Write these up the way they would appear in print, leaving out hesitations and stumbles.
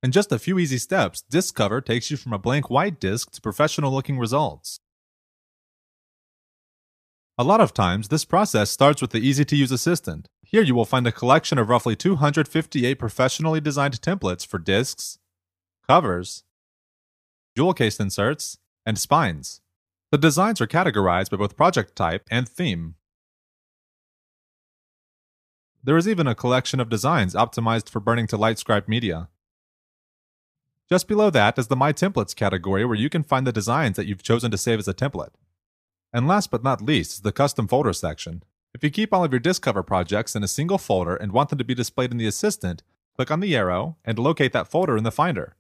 In just a few easy steps, Disk Cover takes you from a blank white disk to professional-looking results. A lot of times, this process starts with the easy-to-use assistant. Here you will find a collection of roughly 258 professionally designed templates for disks, covers, jewel case inserts, and spines. The designs are categorized by both project type and theme. There is even a collection of designs optimized for burning to LightScribe media. Just below that is the My Templates category where you can find the designs that you've chosen to save as a template. And last but not least is the Custom Folder section. If you keep all of your disk cover projects in a single folder and want them to be displayed in the Assistant, click on the arrow and locate that folder in the Finder.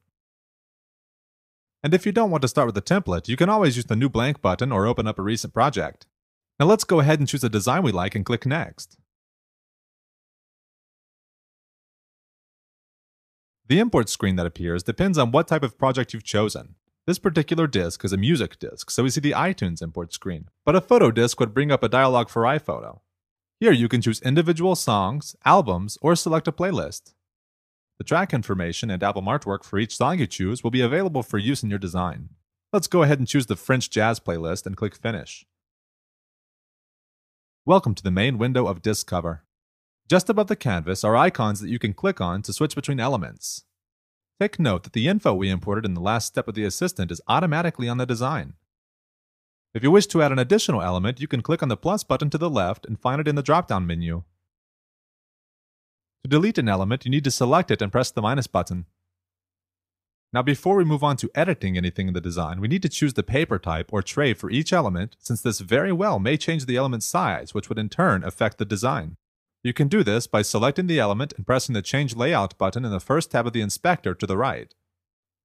And if you don't want to start with a template, you can always use the New Blank button or open up a recent project. Now let's go ahead and choose a design we like and click Next. The import screen that appears depends on what type of project you've chosen. This particular disk is a music disk, so we see the iTunes import screen, but a photo disk would bring up a dialog for iPhoto. Here you can choose individual songs, albums, or select a playlist. The track information and album artwork for each song you choose will be available for use in your design. Let's go ahead and choose the French Jazz playlist and click Finish. Welcome to the main window of Disk Cover. Just above the canvas are icons that you can click on to switch between elements. Take note that the info we imported in the last step of the Assistant is automatically on the design. If you wish to add an additional element, you can click on the plus button to the left and find it in the drop-down menu. To delete an element, you need to select it and press the minus button. Now before we move on to editing anything in the design, we need to choose the paper type or tray for each element, since this very well may change the element's size, which would in turn affect the design. You can do this by selecting the element and pressing the Change Layout button in the first tab of the inspector to the right.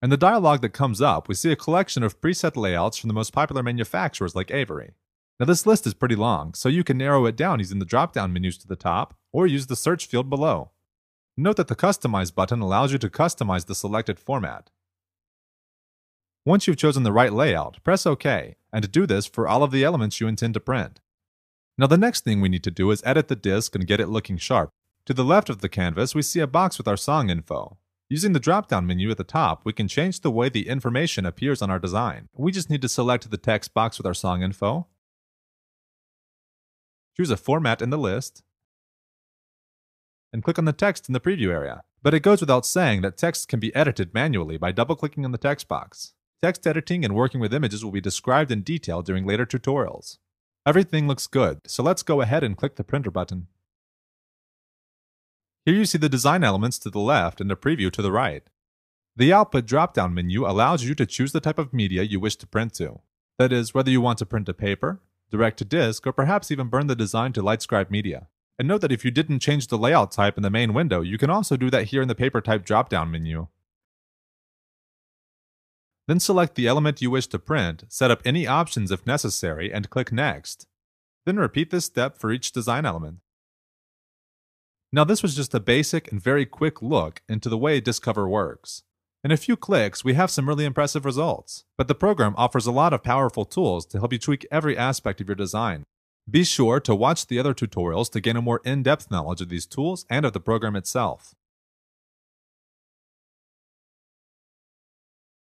In the dialog that comes up, we see a collection of preset layouts from the most popular manufacturers like Avery. Now this list is pretty long, so you can narrow it down using the drop-down menus to the top, or use the search field below. Note that the Customize button allows you to customize the selected format. Once you've chosen the right layout, press OK, and do this for all of the elements you intend to print. Now the next thing we need to do is edit the disk and get it looking sharp. To the left of the canvas, we see a box with our song info. Using the drop-down menu at the top, we can change the way the information appears on our design. We just need to select the text box with our song info, choose a format in the list, and click on the text in the preview area. But it goes without saying that text can be edited manually by double-clicking on the text box. Text editing and working with images will be described in detail during later tutorials. Everything looks good, so let's go ahead and click the printer button. Here you see the design elements to the left and a preview to the right. The output drop-down menu allows you to choose the type of media you wish to print to. That is, whether you want to print to paper, direct to disk, or perhaps even burn the design to LightScribe media. And note that if you didn't change the layout type in the main window, you can also do that here in the paper type drop-down menu. Then select the element you wish to print, set up any options if necessary, and click Next. Then repeat this step for each design element. Now this was just a basic and very quick look into the way Disk Cover works. In a few clicks, we have some really impressive results, but the program offers a lot of powerful tools to help you tweak every aspect of your design. Be sure to watch the other tutorials to gain a more in-depth knowledge of these tools and of the program itself.